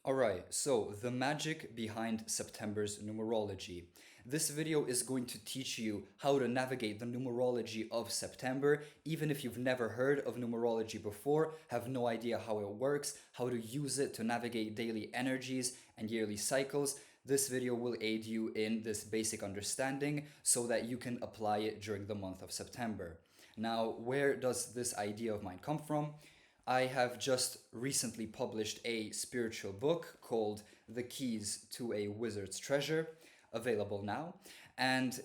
Alright, so the magic behind September's numerology. This video is going to teach you how to navigate the numerology of September, even if you've never heard of numerology before, have no idea how it works, how to use it to navigate daily energies and yearly cycles. This video will aid you in this basic understanding so that you can apply it during the month of September. Now, where does this idea of mine come from? I have just recently published a spiritual book called The Keys to a Wizard's Treasure, available now. And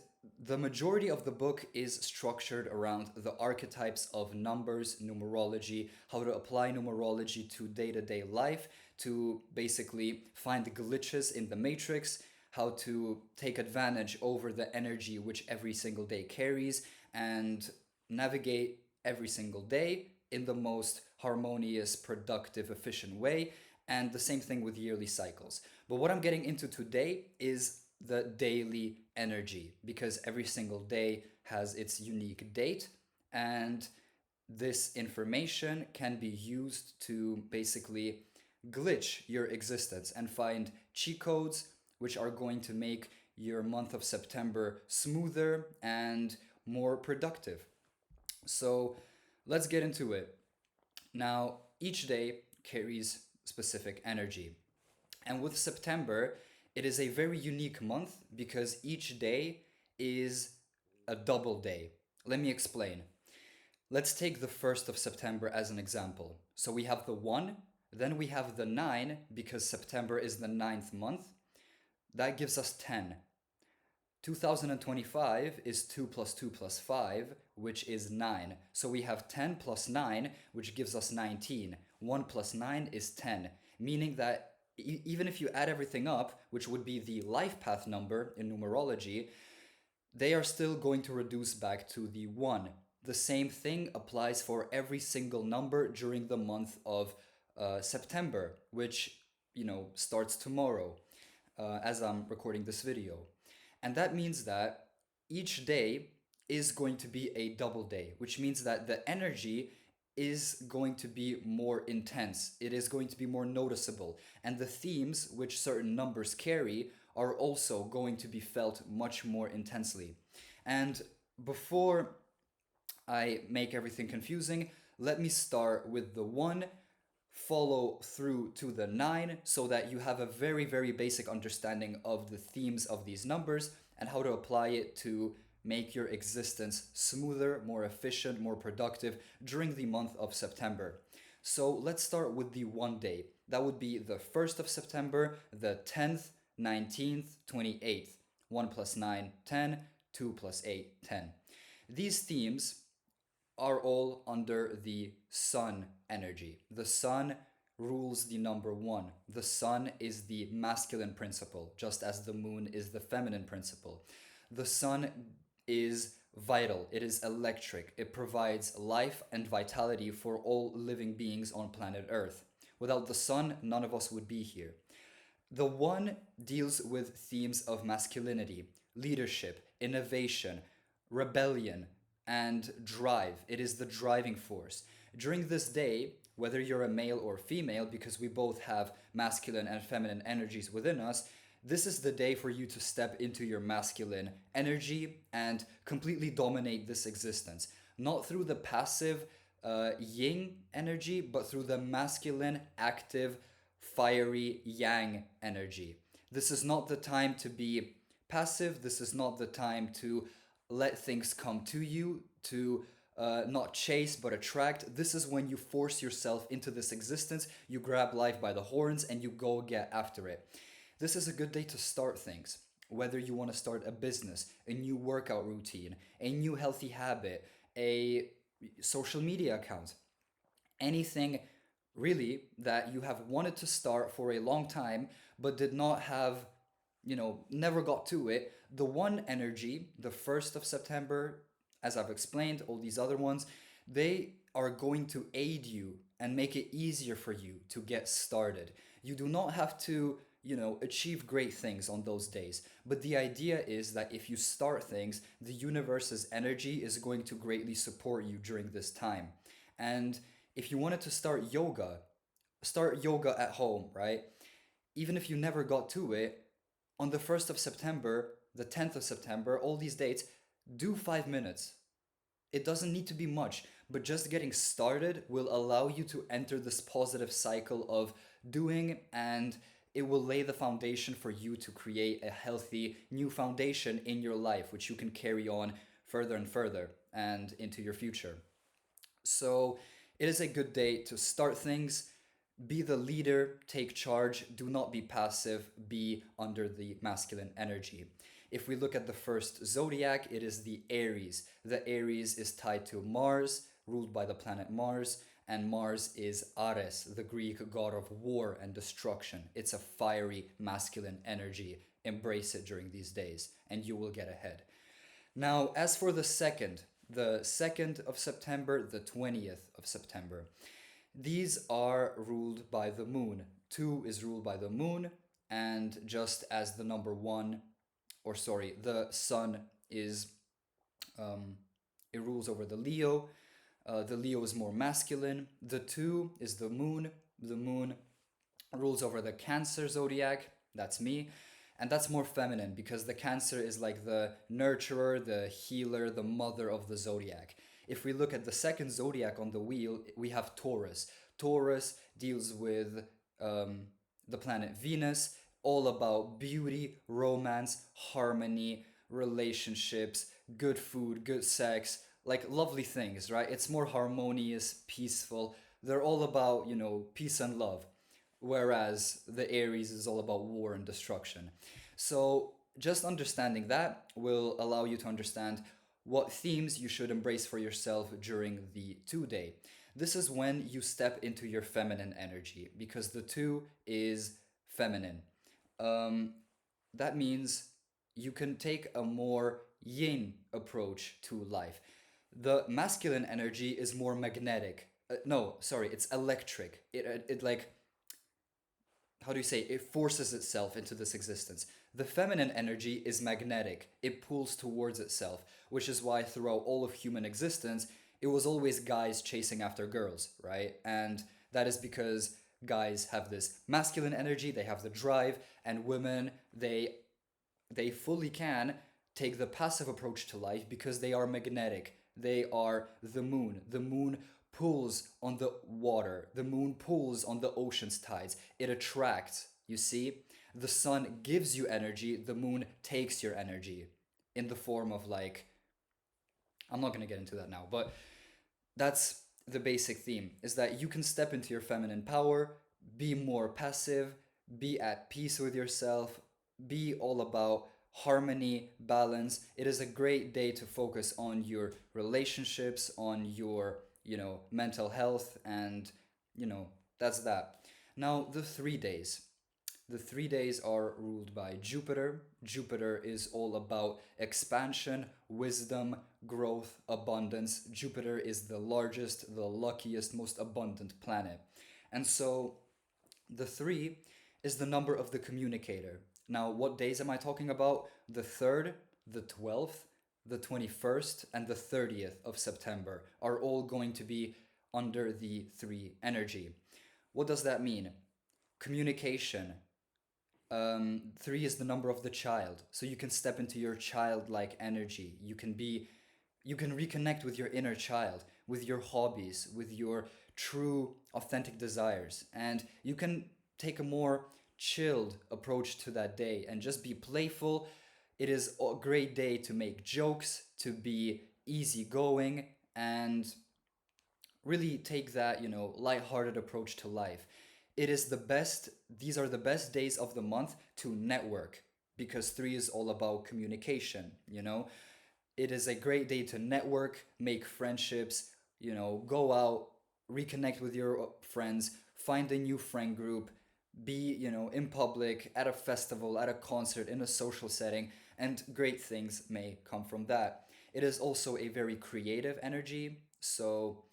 the majority of the book is structured around the archetypes of numbers, numerology, how to apply numerology to day to day life, to basically find glitches in the matrix, how to take advantage over the energy which every single day carries, and navigate every single day in the most harmonious, productive, efficient way. And the same thing with yearly cycles. But what I'm getting into today is the daily energy because every single day has its unique date. And this information can be used to basically glitch your existence and find cheat codes which are going to make your month of September smoother and more productive. So let's get into it. Now, each day carries specific energy. And with September, it is a very unique month because each day is a double day. Let me explain. Let's take the 1st of September as an example. So we have the 1, then we have the 9 because September is the ninth month. That gives us 10. 2025 is 2 plus 2 plus 5, which is 9. So we have 10 plus 9, which gives us 19. 1 plus 9 is 10, meaning that even if you add everything up, which would be the life path number in numerology, they are still going to reduce back to the 1. The same thing applies for every single number during the month of September, which, starts tomorrow as I'm recording this video. And that means that each day is going to be a double day, which means that the energy is going to be more intense. It is going to be more noticeable. And the themes which certain numbers carry are also going to be felt much more intensely. And before I make everything confusing, let me start with the 1, follow through to the 9 so that you have a very, very basic understanding of the themes of these numbers and how to apply it to make your existence smoother, more efficient, more productive during the month of September. So let's start with the 1 day. That would be the 1st of September, the 10th, 19th, 28th. 1 plus 9, 10. 2 plus 8, 10. These themes are all under the sun energy. The sun rules the number 1. The sun is the masculine principle, just as the moon is the feminine principle. The sun is vital, it is electric, it provides life and vitality for all living beings on planet Earth. Without the sun, none of us would be here. The 1 deals with themes of masculinity, leadership, innovation, rebellion, and drive. It is the driving force. During this day, whether you're a male or female, because we both have masculine and feminine energies within us, this is the day for you to step into your masculine energy and completely dominate this existence. Not through the passive yin energy, but through the masculine, active, fiery yang energy. This is not the time to be passive. This is not the time to let things come to you, to not chase but attract. This is when you force yourself into this existence, you grab life by the horns and you go get after it. This is a good day to start things. Whether you want to start a business, a new workout routine, a new healthy habit, a social media account, anything really that you have wanted to start for a long time but did not have, never got to it. The 1 energy, the 1st of September, as I've explained, all these other ones, they are going to aid you and make it easier for you to get started. You do not have to, achieve great things on those days. But the idea is that if you start things, the universe's energy is going to greatly support you during this time. And if you wanted to start yoga at home, right? even if you never got to it, on the 1st of September, the 10th of September, all these dates, do 5 minutes. It doesn't need to be much, but just getting started will allow you to enter this positive cycle of doing, and it will lay the foundation for you to create a healthy new foundation in your life, which you can carry on further and further and into your future. So it is a good day to start things. Be the leader, take charge, do not be passive, be under the masculine energy. If we look at the first zodiac, it is the Aries. The Aries is tied to Mars, ruled by the planet Mars, and Mars is Ares, the Greek god of war and destruction. It's a fiery masculine energy. Embrace it during these days, and you will get ahead. Now, as for the 2nd of September, the 20th of September, these are ruled by the moon. Two is ruled by the moon, and just as the number one, or sorry, the sun is, um, it rules over the Leo. The Leo is more masculine. The two is the moon. The moon rules over the Cancer zodiac. That's me. And that's more feminine because the Cancer is like the nurturer, the healer, the mother of the zodiac. If we look at the second zodiac on the wheel, we have Taurus. Taurus deals with the planet Venus, all about beauty, romance, harmony, relationships, good food, good sex, like lovely things, right? It's more harmonious, peaceful. They're all about, peace and love. Whereas the Aries is all about war and destruction. So just understanding that will allow you to understand what themes you should embrace for yourself during the 2 day. This is when you step into your feminine energy because the two is feminine. Um, that means you can take a more yin approach to life. The masculine energy is more magnetic. No, sorry, it's electric. It like, how do you say, it forces itself into this existence. The feminine energy is magnetic, it pulls towards itself, which is why throughout all of human existence it was always guys chasing after girls, right? And that is because guys have this masculine energy, they have the drive, and women, they fully can take the passive approach to life because they are magnetic. They are the moon. The moon pulls on the water. The moon pulls on the ocean's tides. It attracts, you see? The sun gives you energy. The moon takes your energy in the form of like, I'm not going to get into that now, but that's the basic theme is that you can step into your feminine power, be more passive, be at peace with yourself, be all about harmony, balance. It is a great day to focus on your relationships, on your, mental health, and, that's that. Now, the 3 days. The 3 days are ruled by Jupiter. Jupiter is all about expansion, wisdom, growth, abundance. Jupiter is the largest, the luckiest, most abundant planet. And so the 3 is the number of the communicator. Now, what days am I talking about? The 3rd, the 12th, the 21st, and the 30th of September are all going to be under the 3 energy. What does that mean? Communication. 3 is the number of the child. So you can step into your childlike energy. You can reconnect with your inner child, with your hobbies, with your true, authentic desires. And you can take a more chilled approach to that day and just be playful. It is a great day to make jokes, to be easygoing, and really take that, lighthearted approach to life. It is the best, these are the best days of the month to network because 3 is all about communication. It is a great day to network, make friendships, go out, reconnect with your friends, find a new friend group, be, in public, at a festival, at a concert, in a social setting, and great things may come from that. It is also a very creative energy. So,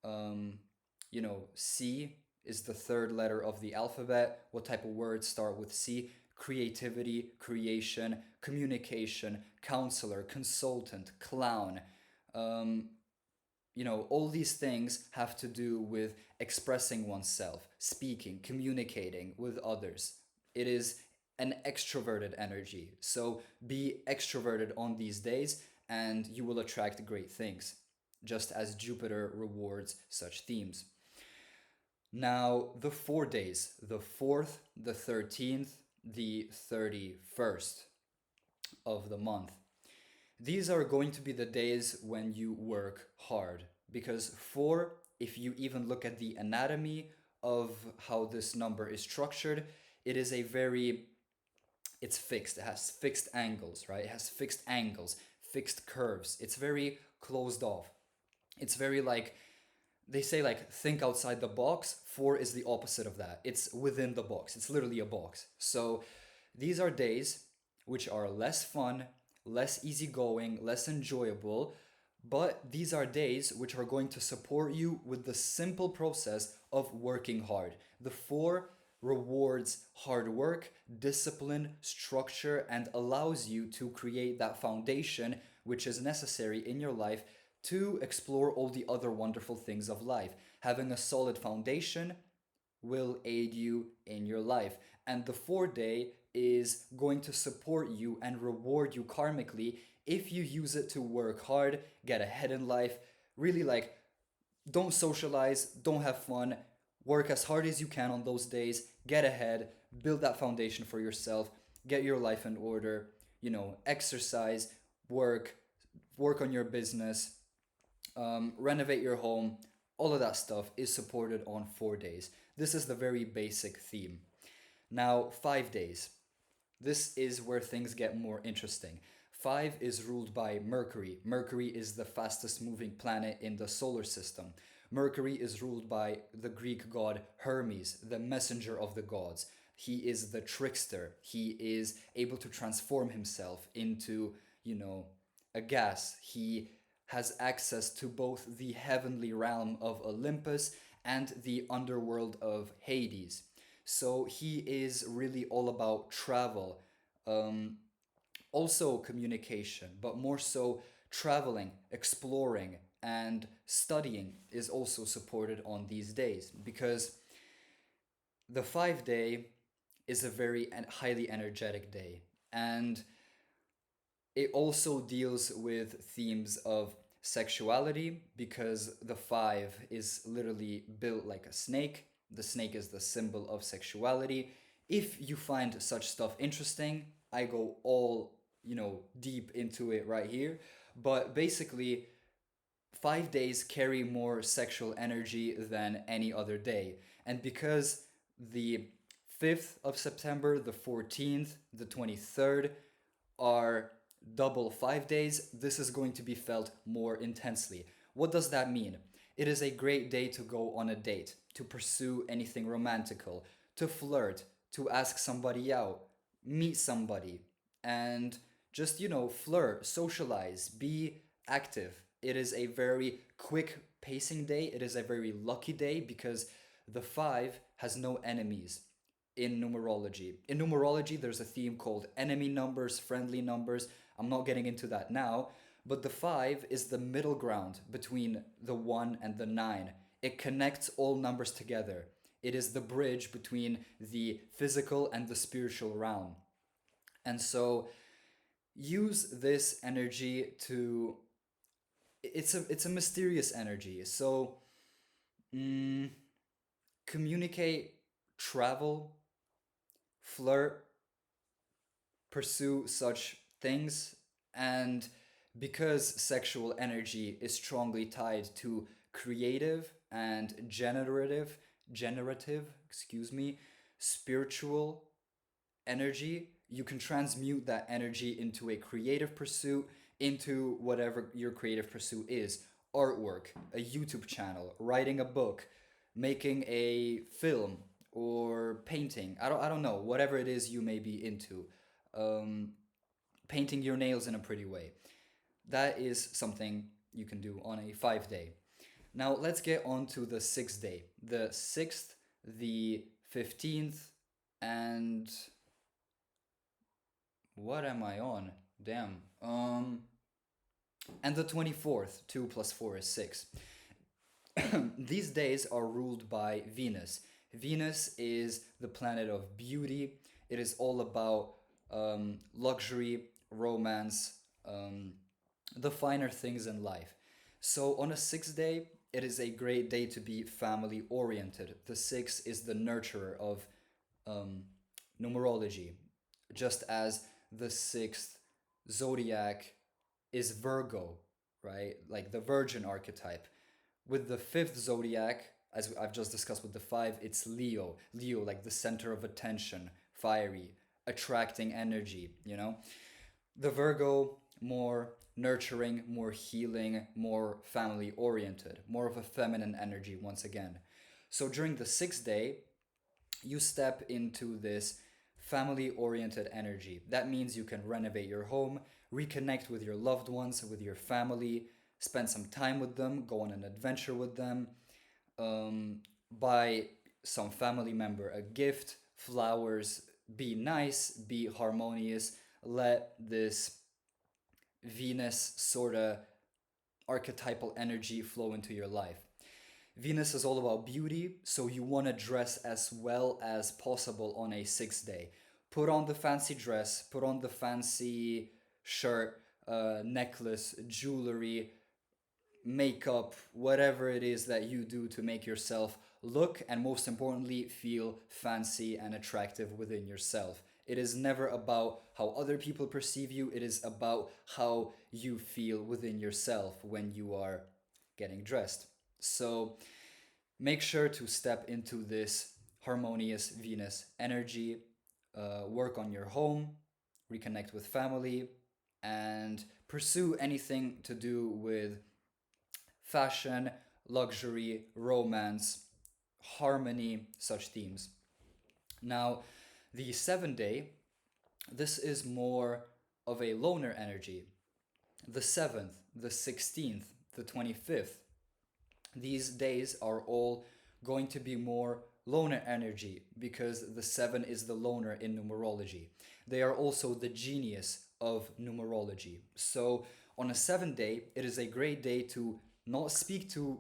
um, C is the third letter of the alphabet. What type of words start with C? Creativity, creation, communication, counselor, consultant, clown. Um, all these things have to do with expressing oneself, speaking, communicating with others. It is an extroverted energy. So be extroverted on these days and you will attract great things, just as Jupiter rewards such themes. Now, the 4 days, the 4th, the 13th, the 31st of the month. These are going to be the days when you work hard. Because 4, if you even look at the anatomy of how this number is structured, it is a very, it's fixed. It has fixed angles, right? It has fixed angles, fixed curves. It's very closed off. It's very like, they say like think outside the box. 4 is the opposite of that. It's within the box. It's literally a box. So these are days which are less fun, less easygoing, less enjoyable, but these are days which are going to support you with the simple process of working hard. The 4 rewards hard work, discipline, structure, and allows you to create that foundation which is necessary in your life to explore all the other wonderful things of life. Having a solid foundation will aid you in your life. And the 4 day is going to support you and reward you karmically if you use it to work hard, get ahead in life, really like don't socialize, don't have fun, work as hard as you can on those days, get ahead, build that foundation for yourself, get your life in order, exercise, work, work on your business, renovate your home, all of that stuff is supported on 4 days. This is the very basic theme. Now, 5 days. This is where things get more interesting. 5 is ruled by Mercury. Mercury is the fastest moving planet in the solar system. Mercury is ruled by the Greek god Hermes, the messenger of the gods. He is the trickster. He is able to transform himself into, a gas. He has access to both the heavenly realm of Olympus and the underworld of Hades. So he is really all about travel, also communication, but more so traveling, exploring, and studying is also supported on these days because the 5 day is a very highly energetic day. And it also deals with themes of sexuality because the 5 is literally built like a snake. The snake is the symbol of sexuality. If you find such stuff interesting, I go all, deep into it right here. But basically, 5 days carry more sexual energy than any other day. And because the 5th of September, the 14th, the 23rd are double 5 days, this is going to be felt more intensely. What does that mean? It is a great day to go on a date, to pursue anything romantical, to flirt, to ask somebody out, meet somebody, and just, flirt, socialize, be active. It is a very quick pacing day. It is a very lucky day because the 5 has no enemies in numerology. In numerology, there's a theme called enemy numbers, friendly numbers. I'm not getting into that now, but the 5 is the middle ground between the 1 and the 9. It connects all numbers together. It is the bridge between the physical and the spiritual realm. And so use this energy to it's a mysterious energy. So communicate, travel, flirt, pursue such things. And because sexual energy is strongly tied to creative and generative, spiritual energy, you can transmute that energy into a creative pursuit, into whatever your creative pursuit is: artwork, a YouTube channel, writing a book, making a film, or painting. I don't know, whatever it is you may be into. Painting your nails in a pretty way. That is something you can do on a 5 day. Now let's get on to the 6 day. The 6th, the 15th, and what am I on? Damn. And the 24th. 2 plus 4 is 6. These days are ruled by Venus. Venus is the planet of beauty. It is all about luxury, romance, um, the finer things in life. So on a sixth day, it is a great day to be family oriented. The six is the nurturer of um, numerology, just as the sixth zodiac is Virgo, right? Like the Virgin archetype. With the fifth zodiac, as I've just discussed with the five, it's Leo. Leo, like the center of attention, fiery, attracting energy, you know? The Virgo, more nurturing, more healing, more family oriented, more of a feminine energy once again. So during the sixth day, you step into this family oriented energy. That means you can renovate your home, reconnect with your loved ones, with your family, spend some time with them, go on an adventure with them, buy some family member a gift, flowers, be nice, be harmonious, let this Venus sort of archetypal energy flow into your life. Venus is all about beauty, so you want to dress as well as possible on a sixth day. Put on the fancy dress, put on the fancy shirt, necklace, jewelry, makeup, whatever it is that you do to make yourself look and most importantly feel fancy and attractive within yourself. It is never about how other people perceive you, it is about how you feel within yourself when you are getting dressed. So make sure to step into this harmonious Venus energy, work on your home, reconnect with family, and pursue anything to do with fashion, luxury, romance, harmony, such themes. Now, the 7 day, this is more of a loner energy. The 7th, the 16th, the 25th, these days are all going to be more loner energy because the 7 is the loner in numerology. They are also the genius of numerology. So on a 7 day, it is a great day to not speak to,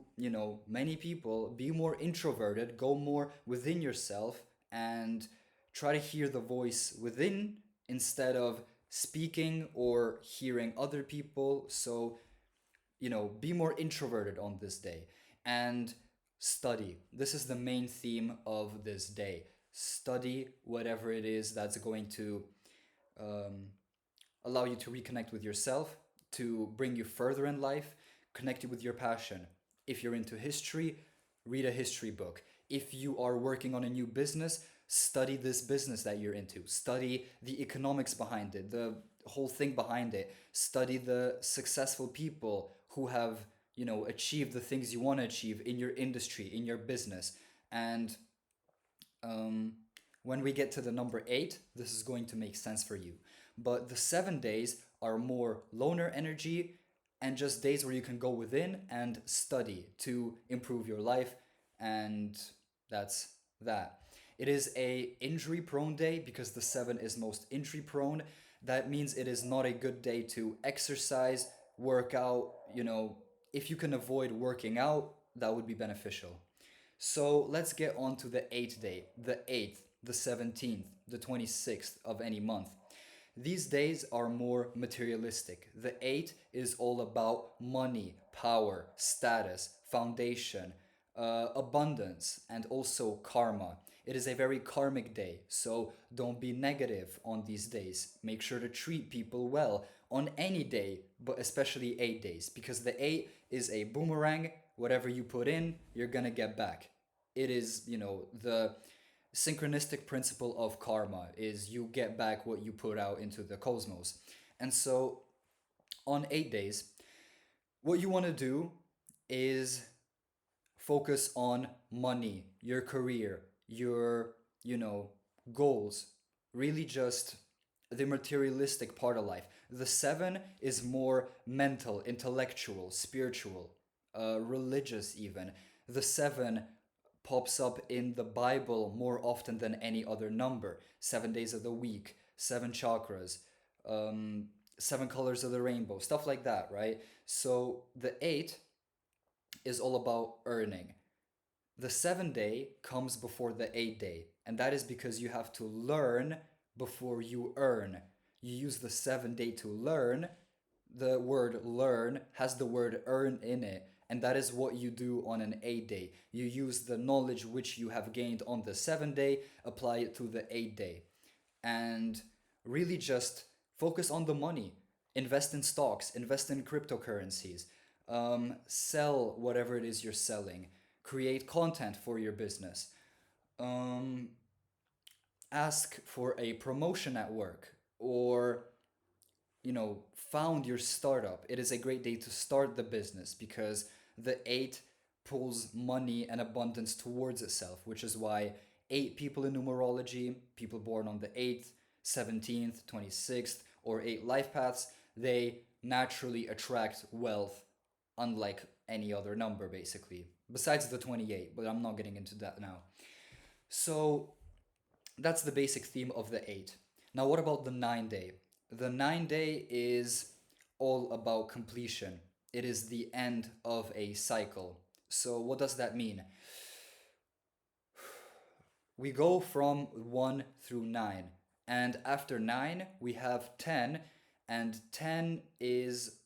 many people, be more introverted, go more within yourself and try to hear the voice within instead of speaking or hearing other people. So be more introverted on this day and study. This is the main theme of this day. Study whatever it is that's going to um, allow you to reconnect with yourself, to bring you further in life, connect you with your passion. If you're into history, read a history book. If you are working on a new business, study this business that you're into. Study the economics behind it, the whole thing behind it. Study the successful people who have, achieved the things you want to achieve in your industry, in your business. And um, when we get to the number 8, this is going to make sense for you. But the 7 days are more loner energy and just days where you can go within and study to improve your life. And that's that. It is a injury prone day because the 7 is most injury prone. That means it is not a good day to exercise, work out. If you can avoid working out, that would be beneficial. So let's get on to the 8th day, the 8th, the 17th, the 26th of any month. These days are more materialistic. The 8 is all about money, power, status, foundation, abundance, and also karma. It is a very karmic day, so don't be negative on these days. Make sure to treat people well on any day, but especially 8 days, because the 8 is a boomerang. Whatever you put in, you're gonna get back. It is, the synchronistic principle of karma is you get back what you put out into the cosmos. And so on 8 days, what you want to do is focus on money, your career, your, goals, really just the materialistic part of life. The 7 is more mental, intellectual, spiritual, religious, even. The 7 pops up in the Bible more often than any other number. 7 days of the week, 7 chakras, um, 7 colors of the rainbow, stuff like that, right? So the 8 is all about earning. The 7 day comes before the 8 day, and that is because you have to learn before you earn. You use the 7th day to learn. The word learn has the word earn in it, and that is what you do on an 8th day. You use the knowledge which you have gained on the 7th day, apply it to the 8th day, and really just focus on the money. Invest in stocks, invest in cryptocurrencies, sell whatever it is you're selling, create content for your business, um, ask for a promotion at work, or found your startup. It is a great day to start the business because the 8 pulls money and abundance towards itself, which is why 8 people in numerology, people born on the 8th, 17th, 26th, or 8 life paths, they naturally attract wealth unlike any other number, basically, besides the 28, but I'm not getting into that now. So that's the basic theme of the 8. Now, what about the 9 day? The 9 day is all about completion. It is the end of a cycle. So, what does that mean? We go from 1 through 9, and after 9, we have 10, and 10 is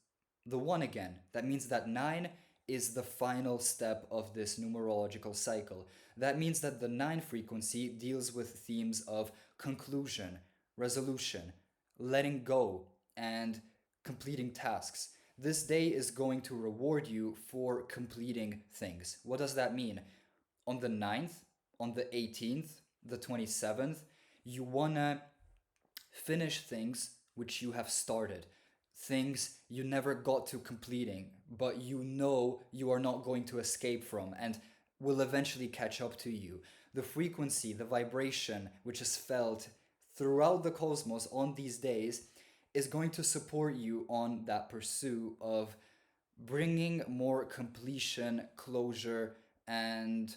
the 1 again. That means that 9 is the final step of this numerological cycle. That means that the 9 frequency deals with themes of conclusion, resolution, letting go, and completing tasks. This day is going to reward you for completing things. What does that mean? On the 9th, on the 18th, the 27th, you wanna finish things which you have started, things you never got to completing, but you know you are not going to escape from and will eventually catch up to you. The frequency, the vibration which is felt throughout the cosmos on these days is going to support you on that pursuit of bringing more completion, closure, and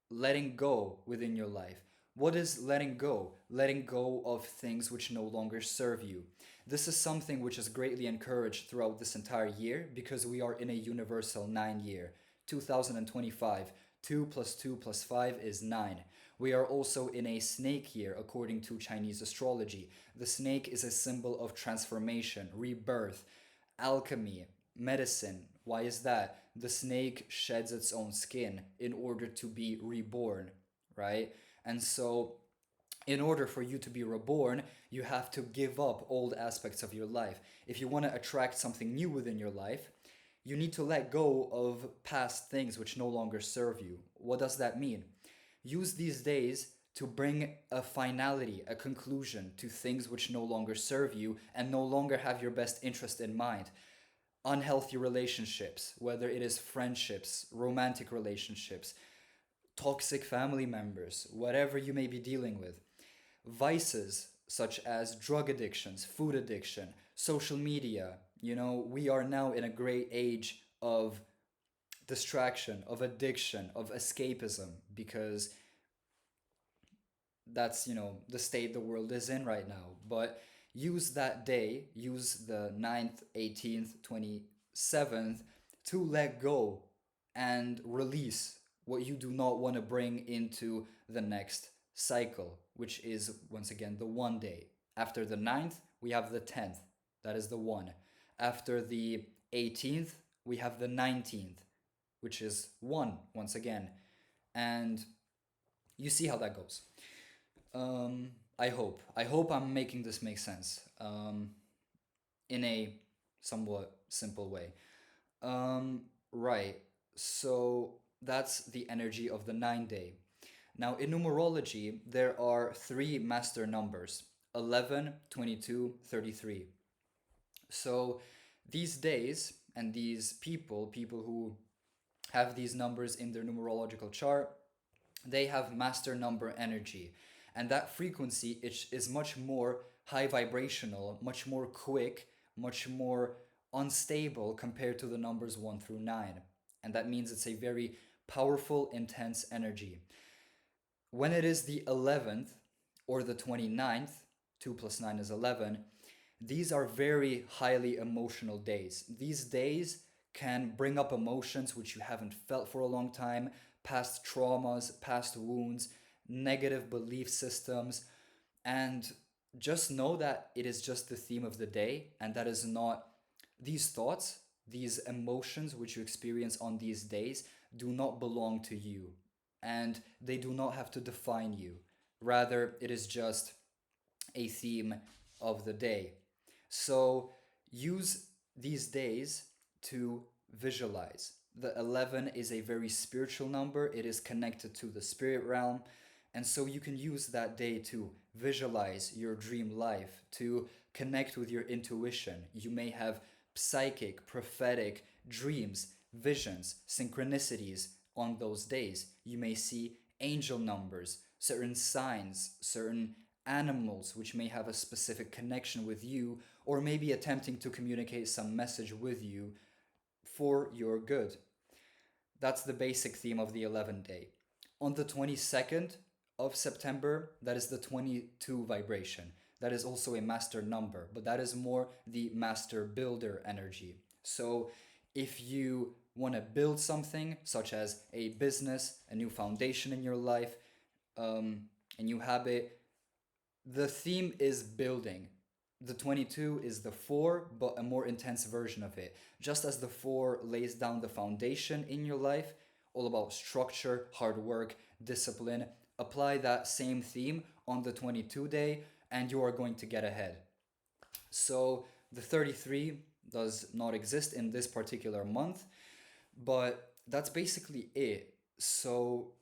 letting go within your life. What is letting go? Letting go of things which no longer serve you. This is something which is greatly encouraged throughout this entire year because we are in a universal 9 year, 2025. 2 plus 2 plus 5 is 9. We are also in a snake year according to Chinese astrology. The snake is a symbol of transformation, rebirth, alchemy, medicine. Why is that? The snake sheds its own skin in order to be reborn, right? And so, in order for you to be reborn, you have to give up old aspects of your life. If you want to attract something new within your life, you need to let go of past things which no longer serve you. What does that mean? Use these days to bring a finality, a conclusion to things which no longer serve you and no longer have your best interest in mind. Unhealthy relationships, whether it is friendships, romantic relationships, toxic family members, whatever you may be dealing with. Vices such as drug addictions, food addiction, social media. We are now in a great age of distraction, of addiction, of escapism, because that's, the state the world is in right now. But use that day, use the 9th, 18th, 27th to let go and release what you do not want to bring into the next cycle, which is once again the 1 day. After the 9th, we have the 10th, that is the 1. After the 18th, we have the 19th, which is 1 once again. And you see how that goes. I hope. I hope I'm making this make sense in a somewhat simple way. Right. So that's the energy of the 9 day. Now, in numerology, there are 3 master numbers: 11, 22, 33. So these days and these people who have these numbers in their numerological chart, they have master number energy. And that frequency is much more high vibrational, much more quick, much more unstable compared to the numbers 1 through 9. And that means it's a very powerful, intense energy. When it is the 11th or the 29th, 2 plus 9 is 11, these are very highly emotional days. These days can bring up emotions which you haven't felt for a long time, past traumas, past wounds, negative belief systems, And just know that it is just the theme of the day, and that is not these thoughts, these emotions which you experience on these days do not belong to you, and they do not have to define you. Rather, it is just a theme of the day. So use these days to visualize. The 11 is a very spiritual number, it is connected to the spirit realm. And so you can use that day to visualize your dream life, to connect with your intuition. You may have psychic, prophetic dreams, visions, synchronicities on those days. You may see angel numbers, certain signs, certain animals which may have a specific connection with you, or maybe attempting to communicate some message with you for your good. That's the basic theme of the 11th day. On the 22nd of September, that is the 22 vibration. That is also a master number, but that is more the master builder energy. So if you want to build something, such as a business, a new foundation in your life, a new habit, the theme is building. The 22 is the 4, but a more intense version of it. Just as the 4 lays down the foundation in your life, all about structure, hard work, discipline, apply that same theme on the 22 day and you are going to get ahead. So the 33 does not exist in this particular month, but that's basically it. So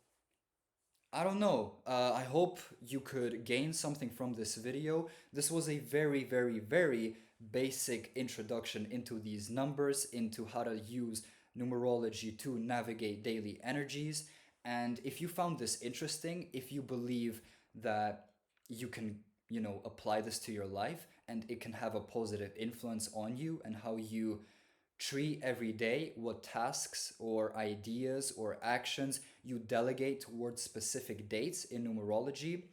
I don't know. I hope you could gain something from this video. This was a very, very, very basic introduction into these numbers, into how to use numerology to navigate daily energies. And if you found this interesting, if you believe that you can, apply this to your life and it can have a positive influence on you and how you treat every day, what tasks or ideas or actions you delegate towards specific dates in numerology,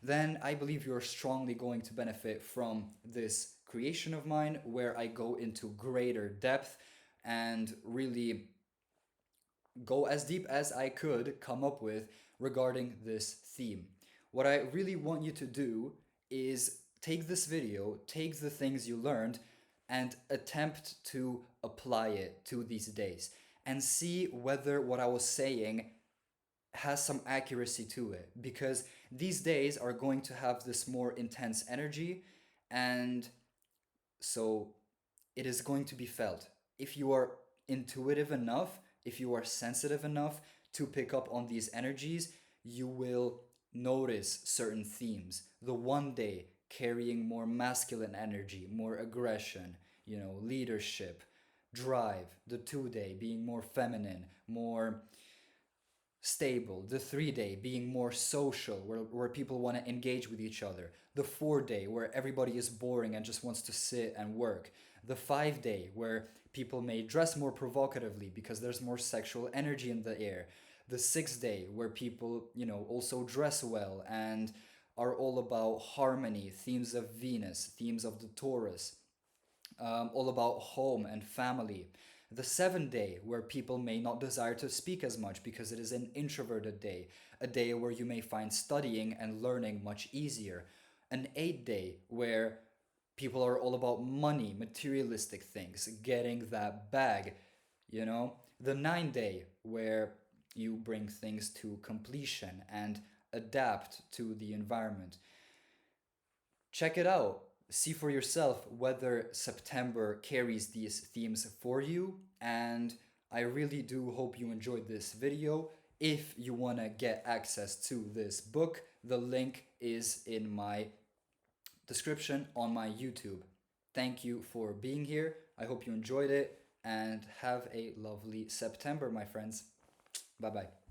then I believe you're strongly going to benefit from this creation of mine where I go into greater depth and really go as deep as I could come up with regarding this theme. What I really want you to do is take this video, take the things you learned, and attempt to apply it to these days and see whether what I was saying has some accuracy to it, because these days are going to have this more intense energy, and so it is going to be felt. If you are intuitive enough, if you are sensitive enough to pick up on these energies, you will notice certain themes. The one day carrying more masculine energy, more aggression, leadership, drive. The 2 day being more feminine, more stable. The 3 day being more social, where people want to engage with each other. The 4 day where everybody is boring and just wants to sit and work. The 5 day where people may dress more provocatively because there's more sexual energy in the air. The 6 day where people, also dress well and are all about harmony, themes of Venus, themes of the Taurus, all about home and family. The 7 day, where people may not desire to speak as much because it is an introverted day, a day where you may find studying and learning much easier. An 8 day, where people are all about money, materialistic things, getting that bag. The 9 day, where you bring things to completion and adapt to the environment. Check it out. See for yourself whether September carries these themes for you. And I really do hope you enjoyed this video. If you want to get access to this book, the link is in my description on my YouTube. Thank you for being here. I hope you enjoyed it and have a lovely September, my friends. Bye bye.